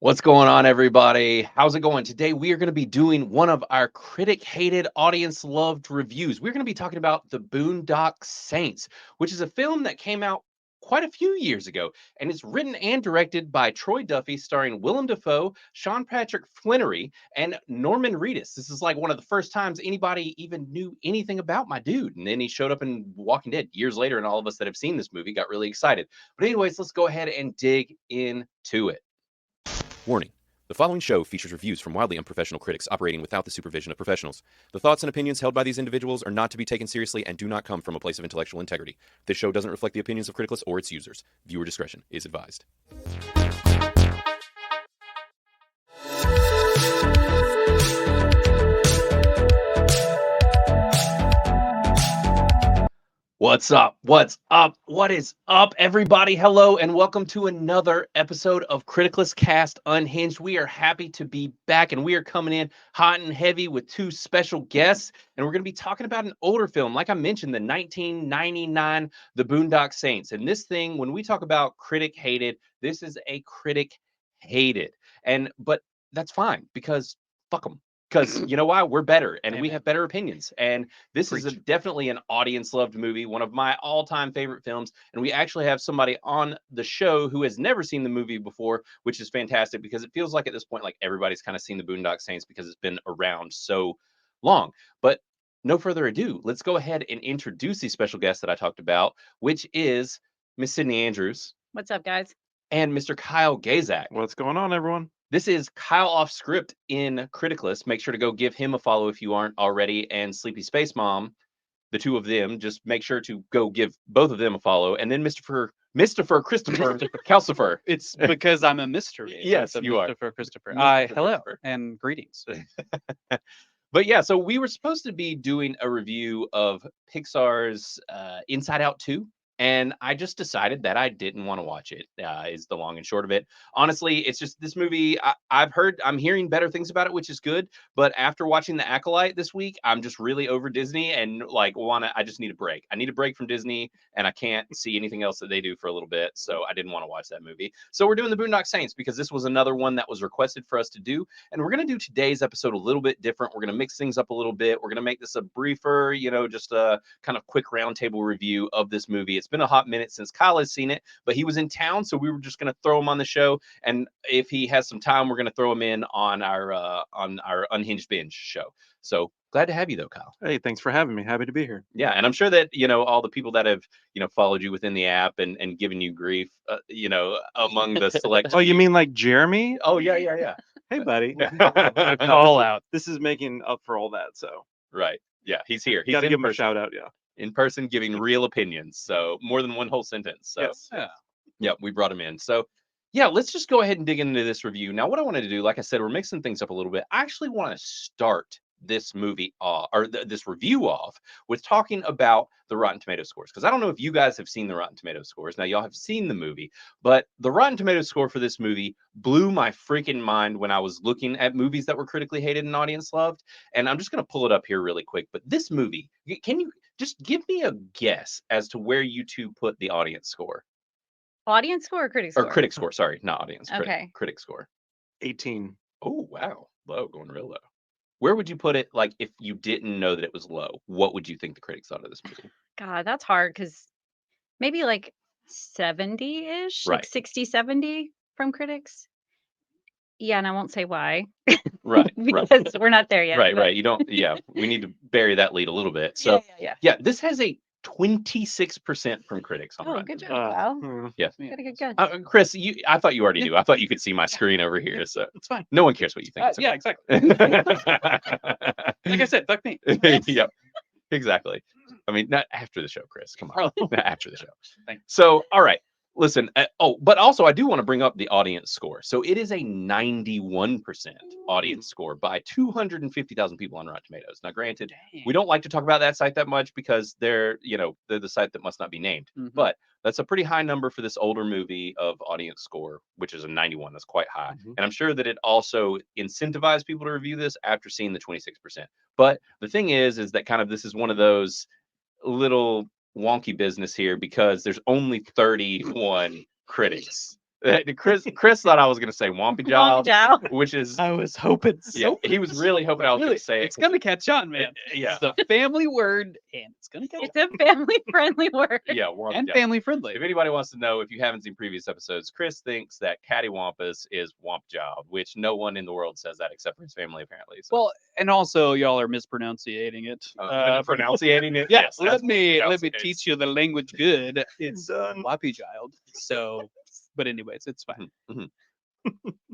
What's going on, everybody? How's it going? Today, we are going to be doing one of our critic-hated, audience-loved reviews. We're going to be talking about the Boondock Saints, which is a film that came out quite a few years ago, and it's written and directed by Troy Duffy, starring Willem Dafoe, Sean Patrick Flannery, and Norman Reedus. This is like one of the first times anybody even knew anything about my dude, and then he showed up in Walking Dead years later, and all of us that have seen this movie got really excited. But anyways, let's go ahead and dig into it. Warning. The following show features reviews from wildly unprofessional critics operating without the supervision of professionals. The thoughts and opinions held by these individuals are not to be taken seriously and do not come from a place of intellectual integrity. This show doesn't reflect the opinions of Criticless or its users. Viewer discretion is advised. What's up? What's up? What is up, everybody? Hello, and welcome to another episode of Criticless Cast Unhinged. We are happy to be back, and we are coming in hot and heavy with two special guests, and we're going to be talking about an older film. Like I mentioned, the 1999 The Boondock Saints. And this thing, when we talk about critic hated, this is a critic hated. But that's fine, because fuck them. Because you know why? We're better, and we have better opinions. And this is definitely an audience-loved movie, one of my all-time favorite films. And we actually have somebody on the show who has never seen the movie before, which is fantastic because it feels like at this point, like everybody's kind of seen the Boondock Saints because it's been around so long. But no further ado, let's go ahead and introduce the special guest that I talked about, which is Miss Sydney Andrews. What's up, guys? And Mr. Kyle Gazak. What's going on, everyone? This is Kyle Off Script in Criticless. Make sure to go give him a follow if you aren't already. And Sleepy Space Mom, the two of them, just make sure to go give both of them a follow. And then Christopher Calcifer. It's because I'm a mystery. Yes, you are. Christopher. Hello and greetings. But yeah, so we were supposed to be doing a review of Pixar's Inside Out 2. And I just decided that I didn't want to watch it, is the long and short of it. Honestly, it's just this movie, I'm hearing better things about it, which is good. But after watching The Acolyte this week, I'm just really over Disney and I just need a break. I need a break from Disney, and I can't see anything else that they do for a little bit. So I didn't want to watch that movie. So we're doing the Boondock Saints because this was another one that was requested for us to do. And we're going to do today's episode a little bit different. We're going to mix things up a little bit. We're going to make this a briefer, just a kind of quick roundtable review of this movie. It's been a hot minute since Kyle has seen it, but he was in town, so we were just going to throw him on the show. And if he has some time, we're going to throw him in on our Unhinged Binge show. So glad to have you, though, Kyle. Hey, thanks for having me. Happy to be here. Yeah, and I'm sure that all the people that have followed you within the app and given you grief, among the select. Oh, you mean like Jeremy? Oh yeah. Hey, buddy. A call out. This is making up for all that. So right, yeah, he's here. He's gotta give him a shout out. Yeah. In person, giving real opinions, so more than one whole sentence. So yes. Yeah, we brought him in. So yeah, let's just go ahead and dig into this review. Now, what I wanted to do, like I said, we're mixing things up a little bit. I actually want to start this movie off, or this review off, with talking about the Rotten Tomato scores, because I don't know if you guys have seen the Rotten Tomato scores. Now, y'all have seen the movie, but the Rotten Tomato score for this movie blew my freaking mind when I was looking at movies that were critically hated and audience loved. And I'm just going to pull it up here really quick. But this movie, can you just give me a guess as to where you two put the audience score? Audience score or critic score? Or critic score, sorry, not audience. Okay. Critic score. 18. Oh, wow. Low, going real low. Where would you put it, like, if you didn't know that it was low? What would you think the critics thought of this movie? God, that's hard because maybe like 70-ish, Right. like 60, 70 from critics. Yeah, and I won't say why. Right. because we're not there yet. Right. You don't, yeah, we need to bury that lead a little bit. So, yeah, this has a 26% from critics on Rotten good job, Tomatoes. Kyle. Yeah. Got a good guess. Chris, I thought you already knew. I thought you could see my screen over here. So It's fine. no one cares what you think. Yeah, exactly. Like I said, fuck me. Yep, exactly. I mean, not after the show, Chris. Come on, after the show. Thanks. So, all right. Listen. But also, I do want to bring up the audience score. So it is a 91% audience score by 250,000 people on Rotten Tomatoes. Now, granted, we don't like to talk about that site that much because they're the site that must not be named. Mm-hmm. But that's a pretty high number for this older movie of audience score, which is a 91. That's quite high. Mm-hmm. And I'm sure that it also incentivized people to review this after seeing the 26%. But the thing is that kind of this is one of those little wonky business here because there's only 31 critics Chris thought I was going to say Wompy Jowl, Jowl. which is I was hoping yeah, so. he was really hoping I was going Really, to say it. it's gonna catch on, man. Yeah. It's a family word, and it's gonna catch It's a family-friendly word. Yeah, Wompy and Jowl. family friendly. If anybody wants to know, if you haven't seen previous episodes, Chris thinks that Cattywampus is Womp Job, which no one in the world says that except for his family, apparently. So. Well, and also y'all are mispronunciating it. Pronunciating it. Yes, that's let me pronunciating. teach you the language good. It's done. Wappy child. So, but anyways, it's fine. Mhm.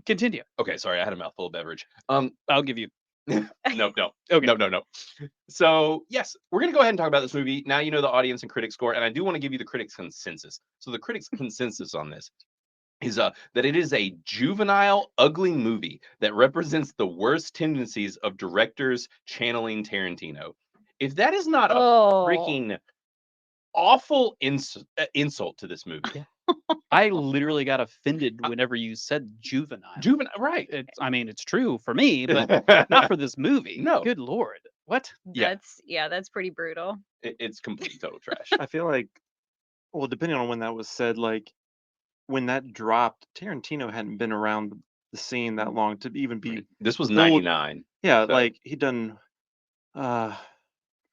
Continue. Okay, sorry, I had a mouthful of beverage. I'll give you. No. Okay. No. So yes, we're gonna go ahead and talk about this movie. Now you know the audience and critic score, and I do want to give you the critics' consensus. So the critics' consensus on this is that it is a juvenile, ugly movie that represents the worst tendencies of directors channeling Tarantino. If that is not a freaking awful insult to this movie. I literally got offended whenever you said juvenile. Juvenile, right? I mean, it's true for me, but not for this movie. No. Good Lord. What? Yeah. That's pretty brutal. It's complete total trash. I feel like, well, depending on when that was said, like when that dropped, Tarantino hadn't been around the scene that long to even be. This was Old- 99. Yeah, So- like he'd done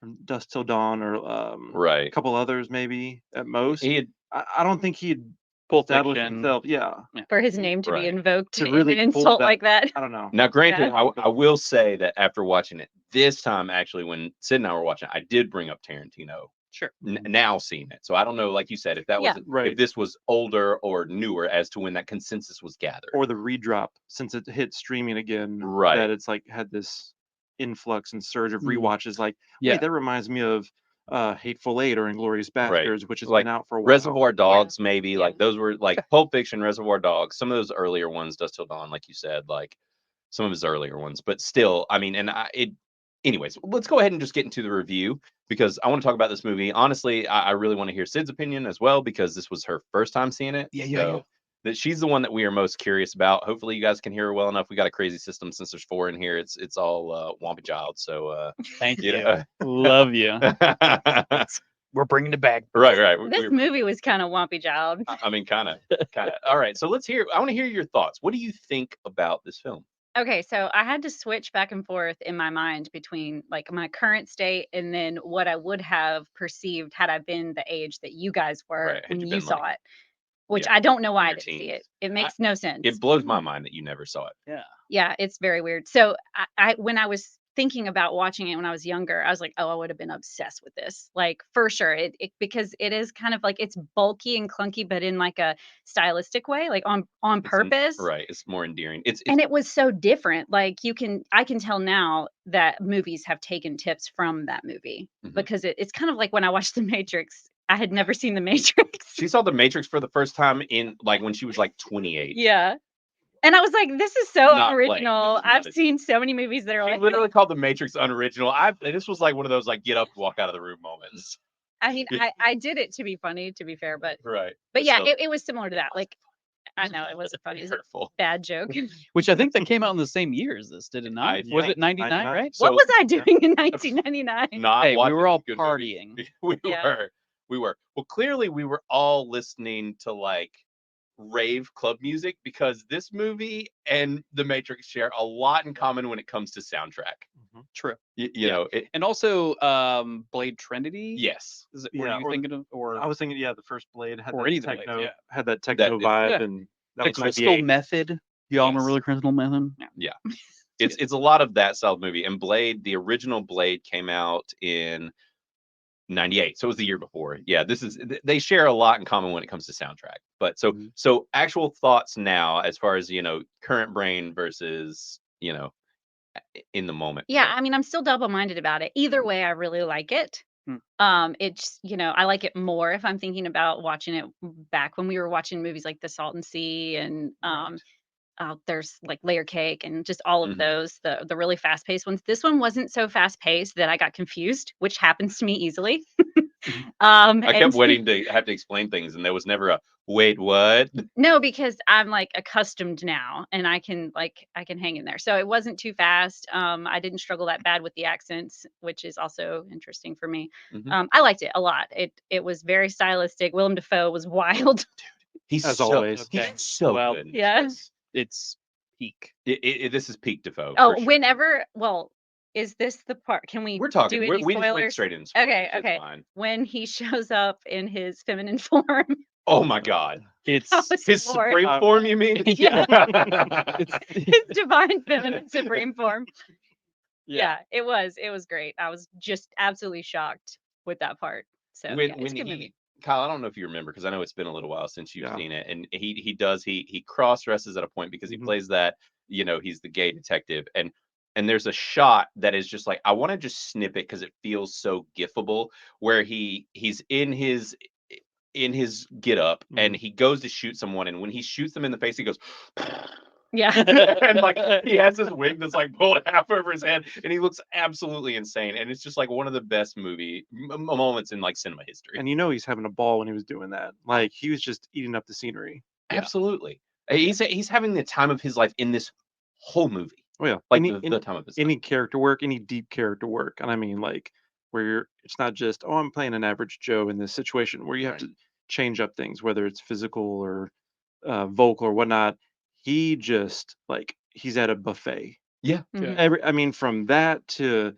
From Dusk Till Dawn or a Right. couple others maybe at most. He had I don't think he'd Pulp established Fiction. himself. Yeah, For his name to Right. be invoked To in really an pull insult that- like that. I don't know. now. Granted, Yeah. I will say that after watching it this time, actually, when Sid and I were watching, I did bring up Tarantino. Sure. Now seeing it, so I don't know. Like you said, if that Yeah. was Right. if this was older or newer as to when that consensus was gathered. Or the redrop since it hit streaming again. Right. That it's like had this influx and surge of Mhm. rewatches. Like, Yeah. wait, that reminds me of Hateful Eight or Inglorious Bastards, which has Like been out for a while. Reservoir Dogs, maybe Yeah. like those were like Pulp Fiction, Reservoir Dogs. Some of those earlier ones, Dusk Till Dawn, like you said, like some of his earlier ones. But still, I mean, anyways, let's go ahead and just get into the review because I want to talk about this movie. Honestly, I really want to hear Sid's opinion as well because this was her first time seeing it. Yeah. That she's the one that we are most curious about. Hopefully, you guys can hear her well enough. We got a crazy system since there's 4 in here. It's all Wompy Child. So Thank you you. know. Love you. We're bringing it back. right. This movie was kind of Wompy Child. I mean, kind of. All right, so let's hear. I want to hear your thoughts. What do you think about this film? Okay, so I had to switch back and forth in my mind between like my current state and then what I would have perceived had I been the age that you guys were Right, had when you you been, saw like, it. Which yeah, I don't know why I your didn't see teens. it. It makes no sense. It blows my mind that you never saw it. Yeah, it's very weird. So I when I was thinking about watching it when I was younger, I was like, oh, I would have been obsessed with this. Like for sure. It because it is kind of like it's bulky and clunky, but in like a stylistic way, like on purpose. Right. It's more endearing. It's And it was so different. Like I can tell now that movies have taken tips from that movie Mhm. because it's kind of like when I watched The Matrix. I had never seen The Matrix. She saw The Matrix for the first time in like when she was like 28. Yeah. And I was like, this is so Not playing. unoriginal. This is not I've a- seen so many movies that are She like, literally called The Matrix unoriginal. This was like one of those like get up, walk out of the room moments. I mean, I did it to be funny, to be fair, but Right. yeah, So- it was similar to that. Like, I know it wasn't funny. It was a hurtful. bad joke. Which I think that came out in the same year as this, did it not? I Was think it 99, 99. right? So- What was I doing in 1999? Not Hey, we watching were all good movies. partying. Yeah. We were. Well, clearly we were all listening to like rave club music because this movie and The Matrix share a lot in common when it comes to soundtrack. True. You Yeah. know, And also Blade Trinity. yes. Is it, Yeah, were you or- thinking of or I was thinking, yeah, the first Blade had Or that any of the Blades, techno, yeah. had that techno is- vibe, yeah. and that the was Crystal 98. Method? Y'all Yes. remember the Crystal Method? Yeah. It's a lot of that style of movie. And Blade, the original Blade came out in 98. So it was the year before. Yeah, they share a lot in common when it comes to soundtrack. But Mhm. so actual thoughts now as far as, current brain versus, in the moment. Yeah, I mean, I'm still double-minded about it. Either way, I really like it. It's, I like it more if I'm thinking about watching it back when we were watching movies like The Salton Sea and there's like Layer Cake and just all of Mhm. those, the really fast-paced ones. This one wasn't so fast-paced that I got confused, which happens to me easily. I kept and- waiting to have to explain things, and there was never a wait, what? No, because I'm like accustomed now and I can hang in there. So it wasn't too fast. I didn't struggle that bad with the accents, which is also interesting for me. Mhm. I liked it a lot. It was very stylistic. Willem Dafoe was wild. He's As so always. Okay. he's so Well, good. Yeah. It's peak. This is peak Defoe. Oh, for sure. whenever. Well, is this the part? Can we We're talking. do We any just went spoilers? straight into Okay, spoilers. okay. It's fine. When he shows up in his feminine form, Oh my God. It's I was His floored. supreme form, you mean? yeah. His divine feminine supreme form. Yeah. Yeah, it was great. I was just absolutely shocked with that part. So when yeah, it's when a good he movie. Kyle, I don't know if you remember because I know it's been a little while since you've Yeah. seen it, and he cross dresses at a point because he Mhm. plays that he's the gay detective, and there's a shot that is just like I want to just snip it because it feels so gifable where he's in his get up and he goes to shoot someone, and when he shoots them in the face he goes Yeah. and like he has this wig that's like pulled half over his head and he looks absolutely insane, and it's just like one of the best moments in like cinema history. And he's having a ball when he was doing that. Like he was just eating up the scenery. Yeah. Absolutely. He's having the time of his life in this whole movie. Oh yeah. Like any, the time of his any life. character work, any deep character work. And I mean like where it's not just, oh, I'm playing an average Joe in this situation where you have Right. to change up things, whether it's physical or vocal or whatnot. He just like he's at a buffet. Yeah. Mhm. I mean, from that to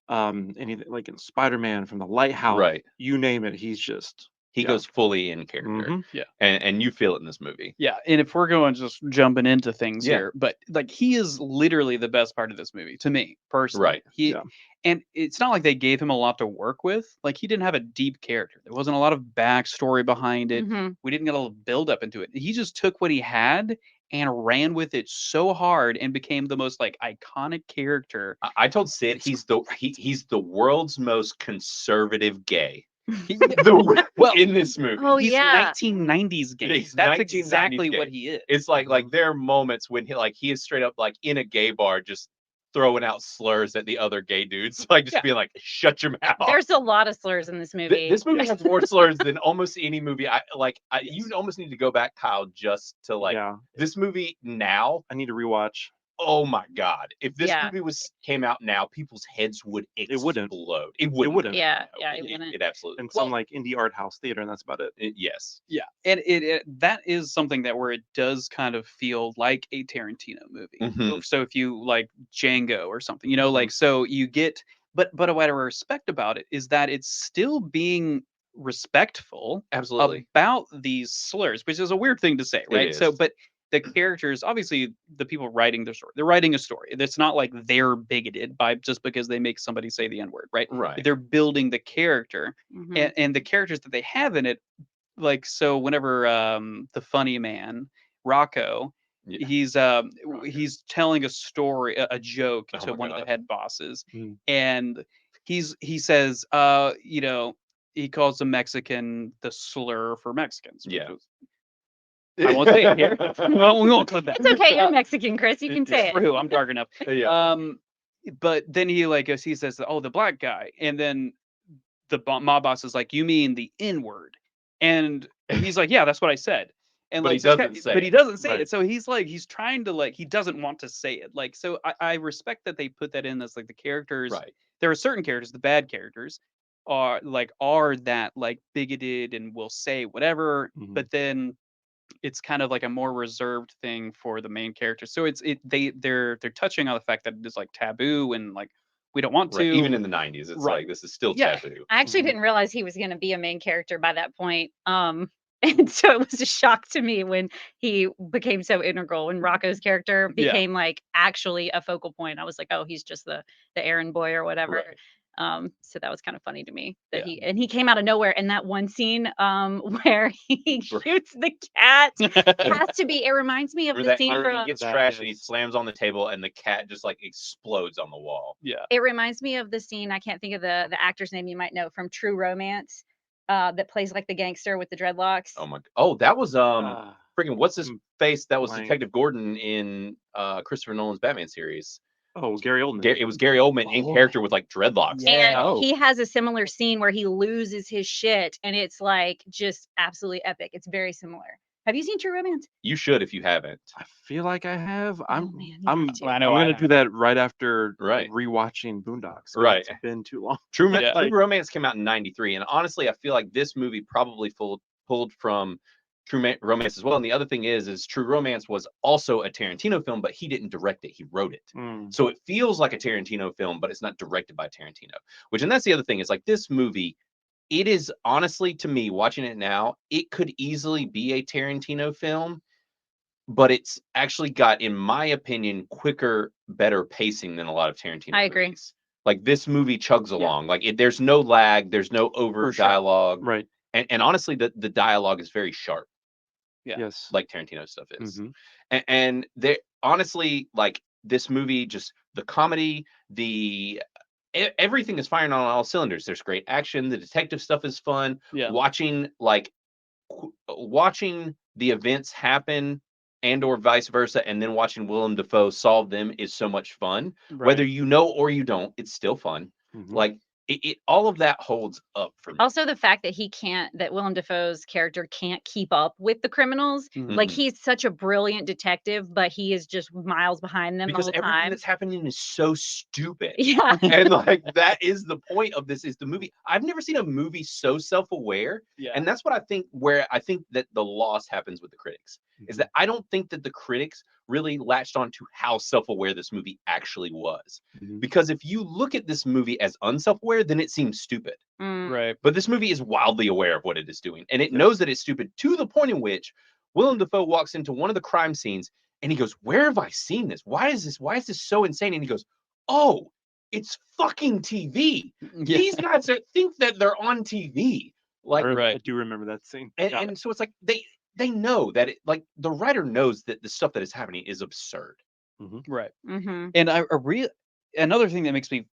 anything like in Spider-Man, from the lighthouse, Right. you name it, he's just He yeah. goes fully in character. Mhm. Yeah. And you feel it in this movie. Yeah, and if we're going just jumping into things Yeah. here, but like he is literally the best part of this movie to me personally. Right. Yeah. And it's not like they gave him a lot to work with. Like he didn't have a deep character. There wasn't a lot of backstory behind it. Mhm. We didn't get a little build up into it. He just took what he had and ran with it so hard and became the most like iconic character. I told Sid It's he's the great. he's the world's most conservative gay. He- Well, in this movie. Oh he's yeah. 1990s gay. He's That's 1990s exactly gay. what he is. It's like there are moments when he is straight up like in a gay bar just throwing out slurs at the other gay dudes, like just Yeah. being like, "Shut your mouth." There's a lot of slurs in this movie. This movie has more slurs than almost any movie. You almost need to go back, Kyle, just to like yeah. this movie now. I need to rewatch. Oh my God! If this Yeah. movie came out now, people's heads would explode. It wouldn't. It wouldn't. wouldn't. Yeah, No, yeah, it wouldn't. It absolutely. In wouldn't. some like indie art house theater, and that's about it. Yes. Yeah, and that is something that where it does kind of feel like a Tarantino movie. Mhm. So if you like Django or something, Mhm. like so you get, but what I respect about it is that it's still being respectful Absolutely. about these slurs, which is a weird thing to say, right? So, is. but the characters, obviously, the people writing their story, they're writing a story. It's not like they're bigoted by just because they make somebody say the N-word, right? Right. They're building the character, Mhm. and the characters that they have in it, like so whenever the funny man Rocco, Yeah. he's telling a story, a joke Oh to my one of the God. head bosses, Mhm. and he says he calls the Mexican the slur for Mexicans, which Yeah. was- I won't say it here. Well, we won't clip that. It's okay. You're Mexican, Chris. You can say it. True, I'm dark enough. Yeah. But then he says, "Oh, the black guy," and then the mob boss is like, "You mean the N-word?" And he's like, "Yeah, that's what I said." And But like, he so it's doesn't say but he it. doesn't say Right. it. So he's trying to like, he doesn't want to say it. Like, so I respect that they put that in as like the characters. Right. There are certain characters, the bad characters, are that like bigoted and will say whatever, Mhm. but then it's kind of like a more reserved thing for the main character. So they're touching on the fact that it is like taboo and like we don't want Right. to. Even in the 90s, it's Right. like this is still Yeah. taboo. I actually Mhm. didn't realize he was going to be a main character by that point. And so it was a shock to me when he became so integral, when Rocco's character Yeah. became like actually a focal point. I was like, oh, he's just the errand boy or whatever. Right. So that was kind of funny to me that Yeah. he came out of nowhere. In that one scene where he Right. shoots the cat has to be. It reminds me of Remember the that scene where he from. gets That trashed and he is- slams on the table and the cat just like explodes on the wall. Yeah. It reminds me of the scene. I can't think of the actor's name. You might know from True Romance. That plays like the gangster with the dreadlocks. Oh, that was Ah, freaking what's his mm, face? That was blank. Detective Gordon in Christopher Nolan's Batman series. oh, Gary Oldman. It was Gary Oldman in Oh. character with like dreadlocks. Yeah. And Oh. he has a similar scene where he loses his shit, and it's like just absolutely epic. It's very similar. Have you seen True Romance? You should if you haven't. I feel like I have. Oh, man, you I'm have to. I I'm know I gonna do that right after Right. rewatching Boondocks. 'cause Right. It's been too long. True, Yeah. True Romance came out in '93, and honestly, I feel like this movie probably pulled from Romance as well. And the other thing is True Romance was also a Tarantino film, but he didn't direct it. He wrote it. So it feels like a Tarantino film, but it's not directed by Tarantino. And that's the other thing is like this movie, it is honestly, to me, watching it now, it could easily be a Tarantino film, but it's actually got, in my opinion, quicker, better pacing than a lot of Tarantino I agree. movies. Like this movie chugs along. Like there's no lag, there's no overt dialogue. Right. And honestly, the dialogue is very sharp. Yeah. Yes. Like Tarantino stuff is. And they honestly, like this movie, just the comedy, everything is firing on all cylinders. There's great action. The detective stuff is fun. Yeah. Watching the events happen and or vice versa, and then watching Willem Dafoe solve them is so much fun. Right. Whether you know or you don't, it's still fun. Like it all of that holds up for me. Also, the fact that that Willem Dafoe's character can't keep up with the criminals. Like he's such a brilliant detective, but he is just miles behind them because the whole everything time. that's happening is so stupid. Yeah. And like that is the point of this is the movie. I've never seen a movie so self-aware. Yeah. And that's what I think that the loss happens with the critics is that I don't think that the critics really latched on to how self-aware this movie actually was. Because if you look at this movie as unself-aware, then it seems stupid. Right. But this movie is wildly aware of what it is doing. And it knows that it's stupid to the point in which Willem Dafoe walks into one of the crime scenes and he goes, "Where have I seen this? Why is this so insane?" And he goes, "Oh, it's fucking TV. Yeah. These guys think that they're on TV." Like, I do remember that scene. and so it's like they know that like the writer knows that the stuff that is happening is absurd. Right. Mm-hmm. And another thing that makes me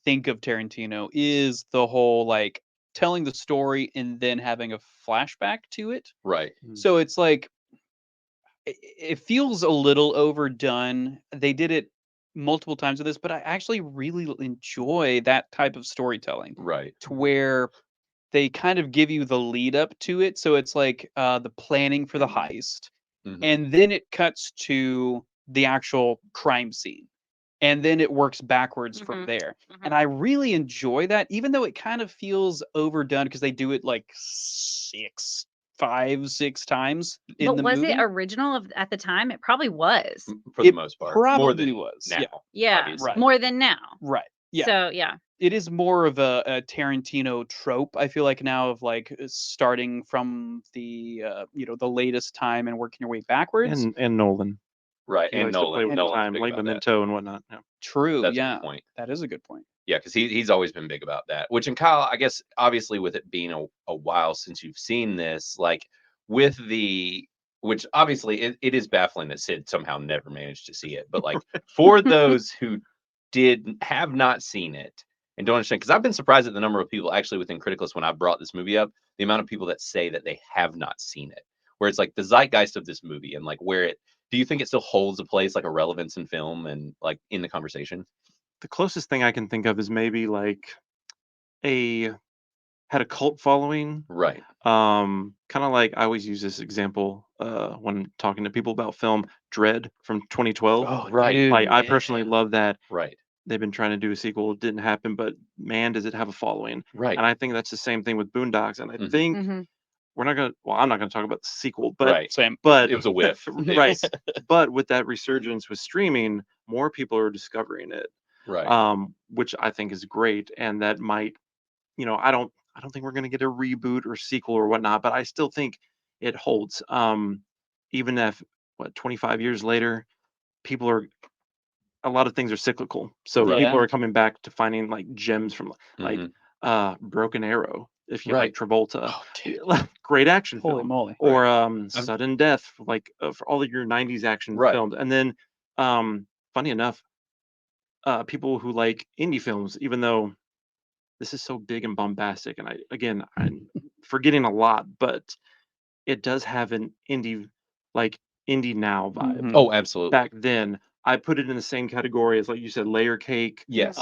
think of Tarantino is the whole like telling the story and then having a flashback to it. Right. So it's like it feels a little overdone. They did it multiple times with this, but I actually really enjoy that type of storytelling. Right. To where they kind of give you the lead up to it. So it's like the planning for the heist. And then it cuts to the actual crime scene. And then it works backwards from there. And I really enjoy that, even though it kind of feels overdone because they do it like 5, 6 times in the was movie. it original at the time? It probably was. For the most part. Probably More than was. now. Yeah. obviously. Right. More than now. Right. Yeah. So yeah. It is more of a Tarantino trope. I feel like now of like starting from the the latest time and working your way backwards. And Nolan. Right. He And likes to play Nolan. with Nolan's time, big like about that. Memento and whatnot. Yeah. True. That's a yeah. good point. That is a good point. Yeah, because he's always been big about that. Which, and Kyle, I guess obviously with it being a while since you've seen this, like with which obviously it is baffling that Sid somehow never managed to see it. But like for those who have not seen it and don't understand, because I've been surprised at the number of people actually within Criticalist when I brought this movie up, the amount of people that say that they have not seen it, where it's like the zeitgeist of this movie and like do you think it still holds a place, like a relevance in film and like in the conversation? The closest thing I can think of is maybe like had a cult following. Right. Kind of like I always use this example when talking to people about film, Dread from 2012. Oh, right. Dude, Like I yeah. personally love that. Right. They've been trying to do a sequel, it didn't happen, but man, does it have a following. Right. And I think that's the same thing with Boondocks. And I Mhm. think Mhm. I'm not gonna talk about the sequel, but Right. Same. but It was a whiff. It right. was- But with that resurgence with streaming, more people are discovering it. right. Which I think is great. And that might, I don't think we're gonna get a reboot or sequel or whatnot, but I still think it holds. Even if 25 years later, a lot of things are cyclical. So Right. people are coming back to finding like gems from like Mhm. Broken Arrow, if you Right. like Travolta. Oh, dude. Great action Holy film. moly. Or Sudden Death, like for all of your 90s action Right. films. And then funny enough, people who like indie films, even though this is so big and bombastic, and I'm forgetting a lot, but it does have an indie now vibe. Mhm. Oh, absolutely. Back then, I put it in the same category as, like you said, Layer Cake. Yes.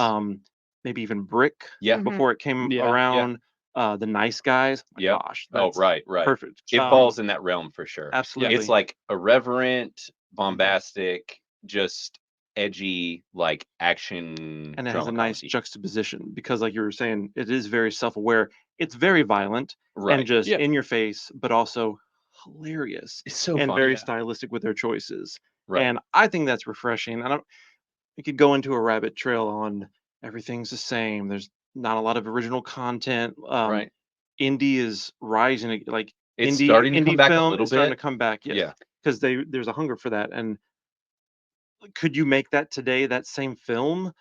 Maybe even Brick. Yeah. Mhm. Before it came Yeah, yeah. around. The Nice Guys. My Yeah. gosh. Oh, That's right. perfect. It falls in that realm for sure. Absolutely. It's like irreverent, bombastic, just edgy, like action. And it has a drama nice comedy. juxtaposition because, like you were saying, it is very self-aware. It's very violent Right. and just Yeah. in your face, but also hilarious It's so and funny. very Yeah. stylistic with their choices. Right. And I think that's refreshing. We could go into a rabbit trail on everything's the same. There's not a lot of original content. Right. Indie is rising, like It's starting to come indie back a film little is starting to bit. come back. Yeah. because there's a hunger for that. And could you make that today? That same film?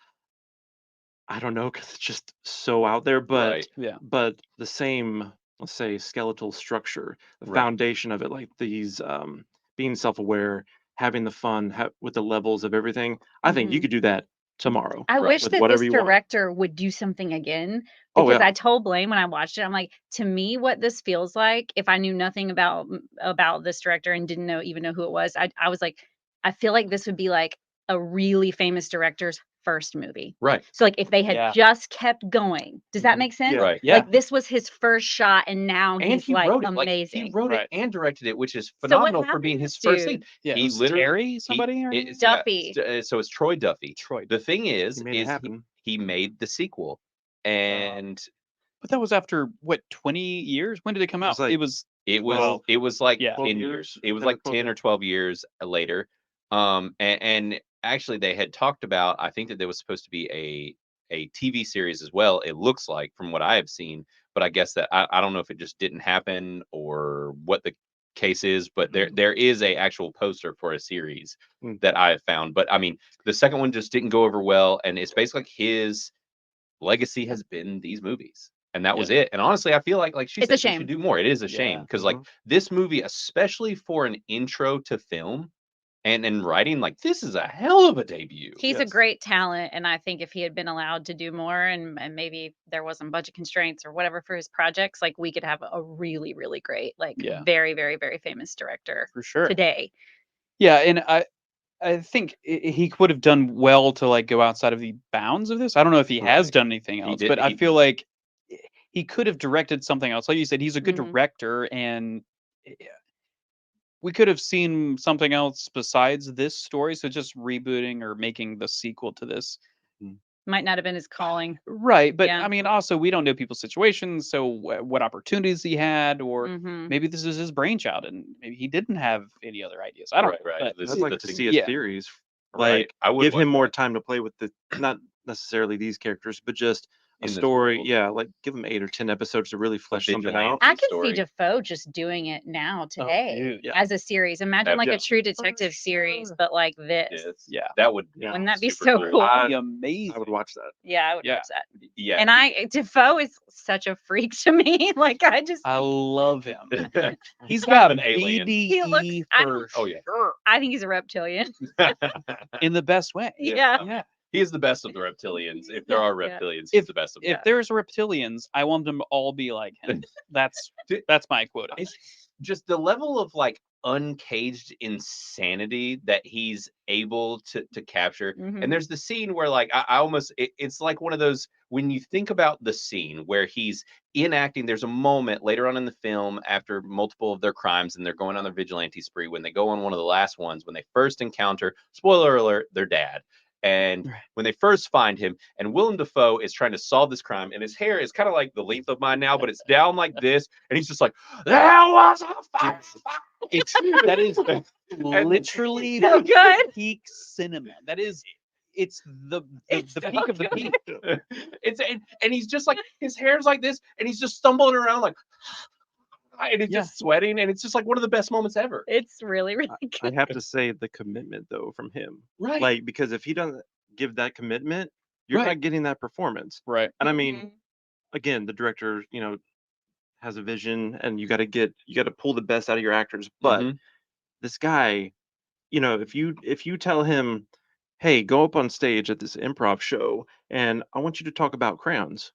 I don't know, because it's just so out there. Right. Yeah. But the same, let's say, skeletal structure, the Right. foundation of it, like these being self-aware, having the fun with the levels of everything. I think you Mhm. could do that tomorrow I Right. wish with that whatever this you want. director would do something again, Oh because yeah, I told Blaine when I watched it, I'm like, to me, what this feels like, if I knew nothing about this director and didn't even know who it was, I was like, I feel like this would be like a really famous director's first movie. Right. So like if they had Yeah. just kept going, does that Mhm. make sense? Yeah. Right. Yeah. Like this was his first shot, and now And he's he like wrote it. Like he amazing. wrote Right. it and directed it, which is So what phenomenal for happened being to his this first thing. dude? Yeah. He It was literally Terry somebody or it's Duffy. so it's Troy Duffy. Troy. The thing is He made it happen. he made the sequel, and But that was after what, 20 years? When did it come It was out? like It was Well, it was like yeah. 12 10 years? years. It was 10 or like 12 10 or years. 12 years later. And actually they had talked about, I think that there was supposed to be a TV series as well. It looks like, from what I have seen, but I guess that I don't know if it just didn't happen or what the case is, but there is a actual poster for a series Mm. that I have found. But I mean, the second one just didn't go over well, and it's basically like his legacy has been these movies. And that was it. And honestly, I feel like she It's a said, we should shame. do more. It is a Yeah. shame because like this movie, especially for an intro to film and writing, like this is a hell of a debut. He's a Yes. great talent, and I think if he had been allowed to do more, and maybe there wasn't budget constraints or whatever for his projects, like we could have a really, really great, like Yeah. very, very, very famous director for sure. today. Yeah, and I think he would have done well to like go outside of the bounds of this. I don't know if he has Right. done anything He else, did- but I he- feel like he could have directed something else. Like you said, he's a good Mhm. director, and we could have seen something else besides this story. So just rebooting or making the sequel to this. Might not have been his calling. Right, but Yeah. I mean, also we don't know people's situations, so what opportunities he had, or Mhm. maybe this is his brainchild, and maybe he didn't have any other ideas. I don't know. Right. But This I'd is like the to thing. see a Yeah. series. Right. Like, I would give him watch more that. time to play with not necessarily these characters, but just a In this story. world. Yeah, like give him 8 or 10 episodes to really flesh something out. vigilante I could story. see Defoe just doing it now today dude, yeah. as a series. Imagine like Yeah. a True Detective series, sure. but like this. Yes. Yeah. That would Yeah. Wouldn't that be super so cool? I- Be I amazing. would watch that. Yeah, I would Yeah. watch that. Yeah. And Defoe is such a freak to me. Like I just I love him. He's got an alien. he looks. BDE I for Oh yeah. sure. I think he's a reptilian. in the best way. Yeah. Yeah. He is the best of the reptilians. If there Yeah, are yeah. reptilians, he's the best of them. If there's reptilians, I want them to all be like him. That's my quota. It's just the level of like uncaged insanity that he's able to capture. Mhm. And there's the scene where like I almost it's like one of those, when you think about the scene where he's enacting, there's a moment later on in the film after multiple of their crimes and they're going on their vigilante spree, when they go on one of the last ones, when they first encounter, spoiler alert, their dad. And Right. when they first find him, and Willem Dafoe is trying to solve this crime, and his hair is kind of like the length of mine now, but it's down like this, and he's just like, "There was a fire." That is literally So good. peak cinema. That is, it's the It's the so peak of the good. peak. And he's just like, his hair's like this, and he's just stumbling around like, and it's Yeah. just sweating, and it's just like one of the best moments ever. It's really, really I good. have to say the commitment though from him. Right. Like, because if he doesn't give that commitment, you're Right. not getting that performance. Right. And I mean, Mhm. again, the director, has a vision, and you got to pull the best out of your actors. But Mhm. this guy, if you tell him, hey, go up on stage at this improv show, and I want you to talk about crayons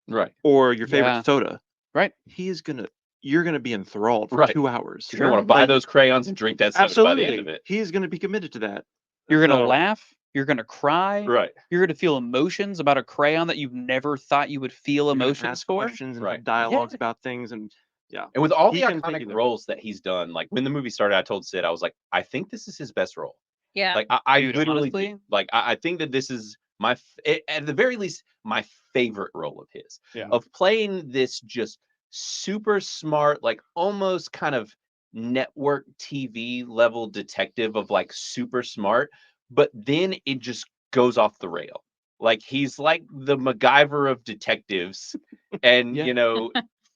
Right. or your favorite Yeah. soda, Right. you're gonna be enthralled for Right. 2 hours. You're gonna want to buy Like, those crayons and drink that soda by the end of absolutely, it. he is gonna be committed to that. You're gonna So, laugh. You're gonna cry. Right. You're gonna feel emotions about a crayon that you've never thought you would feel you're gonna emotions ask for. questions and Right. have dialogues Yeah. about things, and yeah, And with all he the can take iconic you there. roles that he's done, like when the movie started, I told Sid, I was like, I think this is his best role. Yeah. Like I Dude, literally do. honestly? Like I think that this is at the very least my favorite role of his. Yeah. Of playing this just super smart, like almost kind of network TV level detective of like super smart, but then it just goes off the rail. Like he's like the MacGyver of detectives, and Yeah.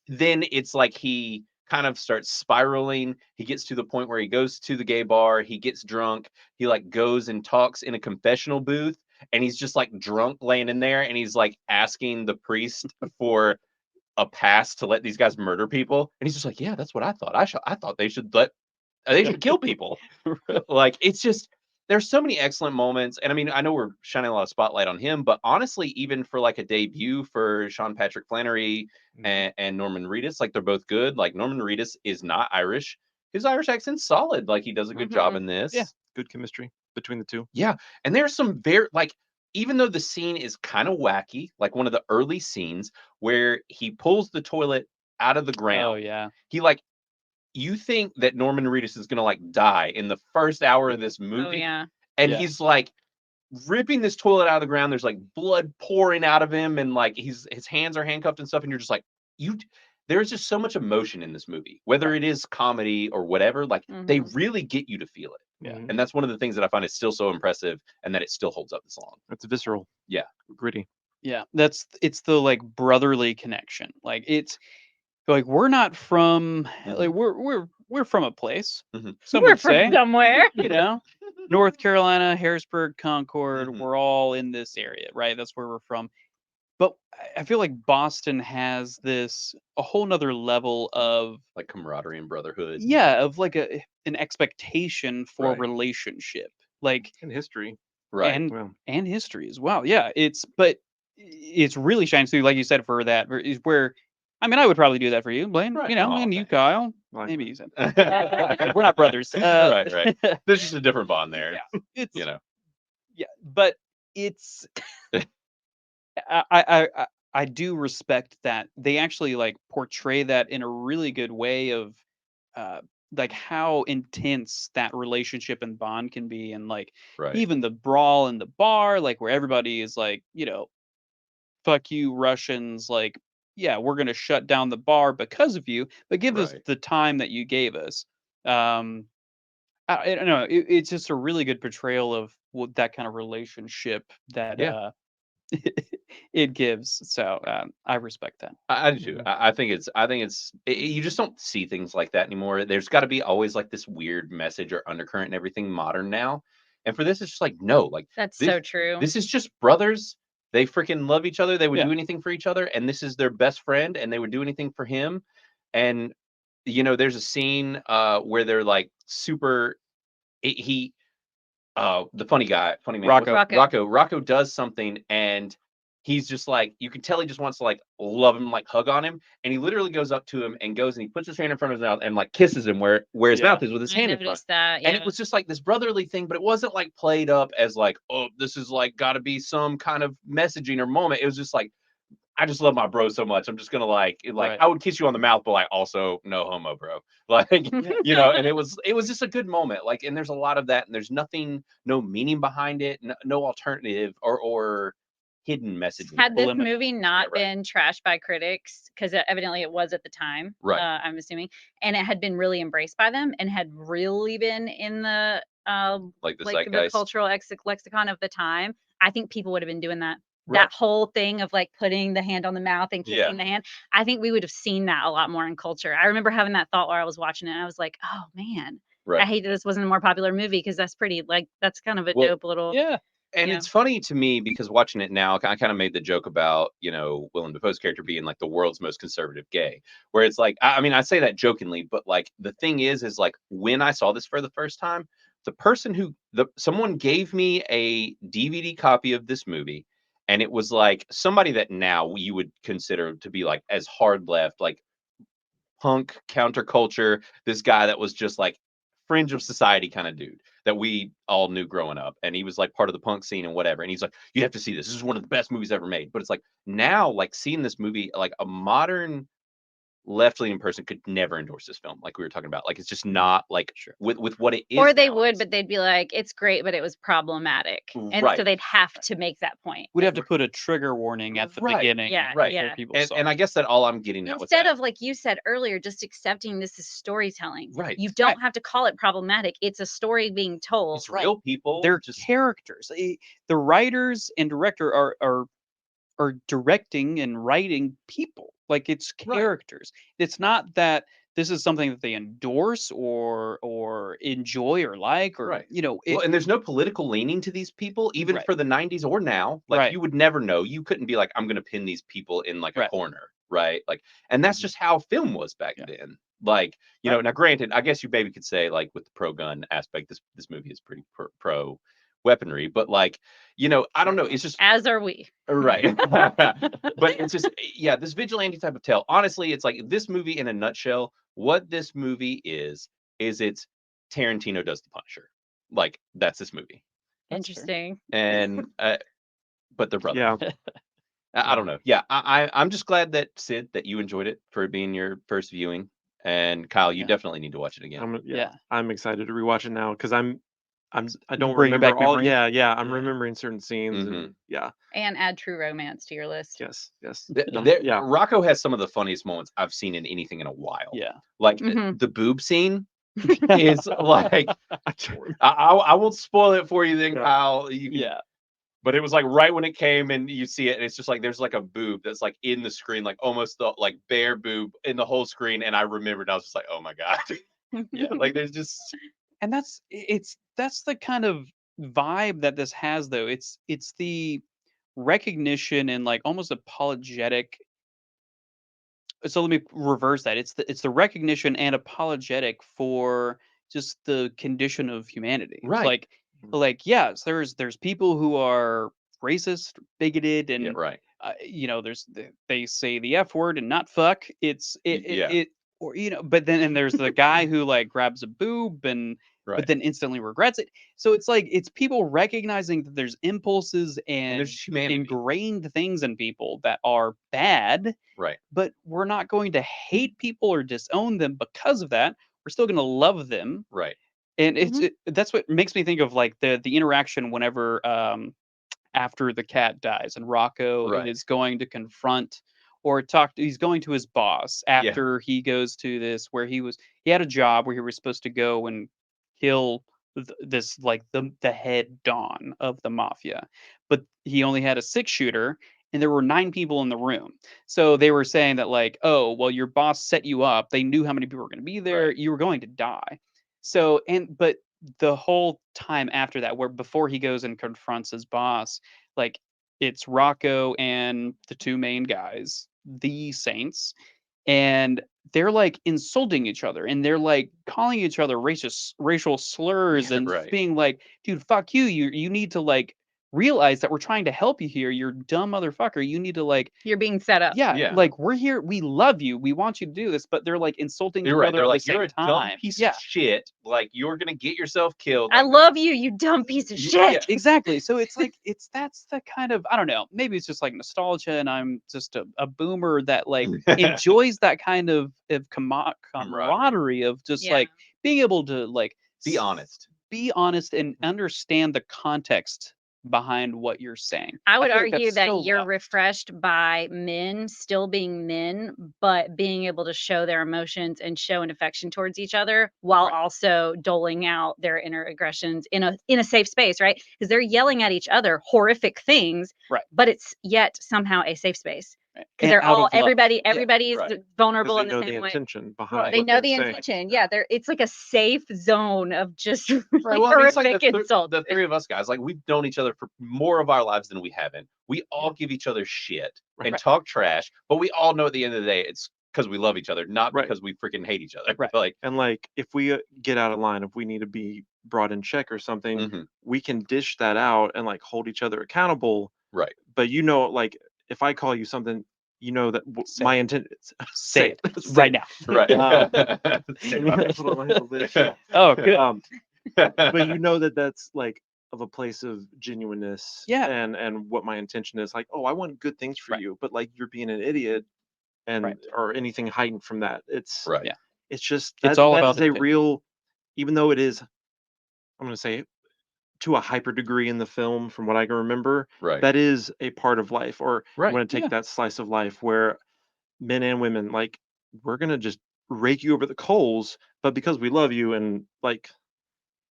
then it's like he kind of starts spiraling. He gets to the point where he goes to the gay bar, he gets drunk, he like goes and talks in a confessional booth, and he's just like drunk laying in there, and he's like asking the priest for a pass to let these guys murder people, and he's just like, yeah, that's what I thought. I thought they should kill people. Like it's just there's so many excellent moments, and I mean I know we're shining a lot of spotlight on him, but honestly, even for like a debut for Sean Patrick Flannery and Norman Reedus, like they're both good. Like Norman Reedus is not Irish; his Irish accent's solid. Like he does a good job in this. Yeah. Good chemistry between the two. Yeah, and there's some very like even though the scene is kind of wacky, like one of the early scenes where he pulls the toilet out of the ground. Oh yeah. He like you think that Norman Reedus is gonna like die in the first hour of this Oh movie, yeah. and Yeah. he's like ripping this toilet out of the ground. There's like blood pouring out of him, and like his hands are handcuffed and stuff. And you're just like, there's just so much emotion in this movie, whether it is comedy or whatever. Like they really get you to feel it. Yeah. And that's one of the things that I find is still so impressive, and that it still holds up this long. It's visceral. Yeah. Gritty. Yeah, it's the like brotherly connection. Like it's like we're not from like we're from a place. Some We're would from say, somewhere. you know, North Carolina, Harrisburg, Concord. We're all in this area, right? That's where we're from. But I feel like Boston has this a whole nother level of Like camaraderie and brotherhood. of like an expectation for Right. relationship, like In history. Right. and Well, and history as well. Yeah, it's really shines through, like you said, for that is where. I mean, I would probably do that for you, Blaine. Right. You know, Aw, and you, thanks. Kyle. like Maybe you said Right, we're not brothers. right. There's just a different bond there. Yeah, it's You know. yeah, but it's I do respect that they actually like portray that in a really good way of uh like how intense that relationship and bond can be, and like Right. even the brawl in the bar, like where everybody is like, fuck you Russians, like yeah, we're gonna shut down the bar because of you, but give us Right. the time that you gave us. um I don't know. It's just a really good portrayal of what that kind of relationship that Yeah. it gives. So I respect that. I do too. I think you just don't see things like that anymore. There's got to be always like this weird message or undercurrent and everything modern now. And for this, it's just like, no, like That's this, so true. this is just brothers. They freaking love each other. They would Yeah. do anything for each other. And this is their best friend, and they would do anything for him. And, there's a scene where they're like super, he, the funny man, Rocco does something, and he's just like, you can tell he just wants to like love him, like hug on him, and he literally goes up to him and he puts his hand in front of his mouth and like kisses him where his Yeah. mouth is with his I hand in front. noticed that. And Yeah. it was just like this brotherly thing, but it wasn't like played up as like, oh, this is like got to be some kind of messaging or moment. It was just like, I just love my bro so much. I'm just gonna like Right. I would kiss you on the mouth, but like also no homo, bro. Like and it was just a good moment. Like, and there's a lot of that, and there's nothing, no meaning behind it, no alternative or hidden messaging. Had this Limit. movie not right. been trashed by critics, because evidently it was at the time, Right. I'm assuming, and it had been really embraced by them and had really been in the Like the like the zeitgeist. cultural lexicon of the time, I think people would have been doing that. Right. That whole thing of like putting the hand on the mouth and kissing the hand, I think we would have seen that a lot more in culture. I remember having that thought while I was watching it, and I was like, oh man, Right. I hate that this wasn't a more popular movie, because that's pretty, like, that's kind of a Well, dope little. Yeah. And Yeah. it's funny to me because watching it now, I kind of made the joke about, Willem Dafoe's character being like the world's most conservative gay, where it's like, I mean, I say that jokingly, but like the thing is like when I saw this for the first time, someone gave me a DVD copy of this movie, and it was like somebody that now you would consider to be like as hard left, like punk counterculture, this guy that was just like fringe of society kind of dude that we all knew growing up, and he was like part of the punk scene and whatever, and he's like, you have to see this is one of the best movies ever made. But it's like now, like seeing this movie, like a modern left-leaning person could never endorse this film, like we were talking about. Like, it's just not like with what it is. Or they now, would, it's- but they'd be like, it's great, but it was problematic. And so Right. they'd have to make that point. We'd have to put a trigger warning at the Right, beginning. yeah, right. yeah. before people saw and I it. guess that all I'm getting at with Instead that, of, like you said earlier, just accepting this is storytelling. right, You don't have to call it problematic. It's a story being told. it's real people. They're just characters. The writers and director are directing and writing people. Like, it's Right. characters. It's not that this is something that they endorse or enjoy or like, or Right. Well, and there's no political leaning to these people, even Right. for the 90s or now. Like, Right. you would never know. You couldn't be like, I'm going to pin these people in like a Right. corner, right? Like, and that's Mhm. just how film was back Yeah. then. Like, you know, Right. now granted, I guess you maybe could say, like, with the pro gun aspect, this movie is pretty pro weaponry, but like, you know, I don't know. It's just As are we. right. But it's just, yeah, this vigilante type of tale. Honestly, it's like this movie in a nutshell. What this movie is it's Tarantino does the Punisher. Like, that's this movie. That's fair. Interesting. And but they're brothers. Yeah. I don't know. Yeah, I'm just glad that Sid, that you enjoyed it for it being your first viewing. And Kyle, you Yeah. definitely need to watch it again. Yeah. I'm excited to rewatch it now because I don't bringing remember back all. memories? Yeah. I'm Yeah. remembering certain scenes, and yeah, And add True Romance to your list. yes. Yeah. Rocco has some of the funniest moments I've seen in anything in a while. Yeah. Like Mhm. the boob scene is like I won't spoil it for you then, Yeah. Kyle. You can, Yeah. but it was like right when it came and you see it, and it's just like there's like a boob that's like in the screen, like almost the like bare boob in the whole screen. And I remembered, I was just like, oh my God. Yeah. Like there's just And that's the kind of vibe that this has, though. It's the recognition and like almost apologetic. So let me reverse that. It's the recognition and apologetic for just the condition of humanity. It's Right. like yes, there's people who are racist, bigoted, and yeah, right. they say the F word and not fuck. Yeah. Or but then and there's the guy who like grabs a boob and Right. but then instantly regrets it. So it's like it's people recognizing that there's impulses And and there's just humanity. ingrained things in people that are bad, Right. but we're not going to hate people or disown them because of that. We're still going to love them. Right. And that's what makes me think of like the interaction whenever after the cat dies and Rocco Right. is going to confront or he's going to his boss after he goes to this where he had a job where he was supposed to go and kill this like the head Don of the mafia, but he only had a 6-shooter and there were 9 people in the room. So they were saying that like, oh, well, your boss set you up. They knew how many people were going to be there. Right. You were going to die. So but the whole time after that, where before he goes and confronts his boss, like it's Rocco and the 2 main guys, the Saints, and they're like insulting each other and they're like calling each other racial slurs and Right. being like, dude, fuck you. You need to like realize that we're trying to help you here. You're dumb motherfucker. You need to like You're being set up. Yeah. like we're here. We love you. We want you to do this, but they're like insulting You're each right. other They're at like, the you're same a dumb time. piece Yeah. of shit. Like, you're gonna get yourself killed. I Like, love you, you dumb piece of shit. Yeah. Exactly. So it's like that's the kind of, I don't know, maybe it's just like nostalgia and I'm just a boomer that like enjoys that kind of camaraderie of just Yeah. like being able to like Be honest. and understand the context behind what you're saying. I would feel like argue that's that so you're lost. refreshed by men still being men, but being able to show their emotions and show an affection towards each other while Right. also doling out their inner aggressions in a safe space, right? Because they're yelling at each other horrific things, Right. but it's yet somehow a safe space. Right. Because And they're out all of love. everybody's right. vulnerable Because in they the know the same way. intention behind. Right. They what know they're the saying. intention. Yeah, it's like a safe zone of just really Right. Well, I mean, it's like horrific insults. the 3 of us guys, like, we've known each other for more of our lives than we haven't. We all give each other shit and Right. talk trash, but we all know at the end of the day it's because we love each other, not Right. because we freaking hate each other. Right. Like, And like, if we get out of line, if we need to be brought in check or something, mhm. we can dish that out and like hold each other accountable. Right. But like, if I call you something, you know that Say my it. intent. Say it Say right now. Right. Say my- hold on, I have a list. Oh, good. But you know that that's like of a place of genuineness. Yeah. And what my intention is, like, oh, I want good things for Right. you, but like you're being an idiot and Right. or anything heightened from that. It's Right. Yeah. it's just It's that all that about is the a depiction. real, even though it is, I'm going to say to a hyper degree in the film, from what I can remember, Right. that is a part of life. Or you Right. want to take Yeah. that slice of life where men and women, like, we're gonna just rake you over the coals, but because we love you, and like,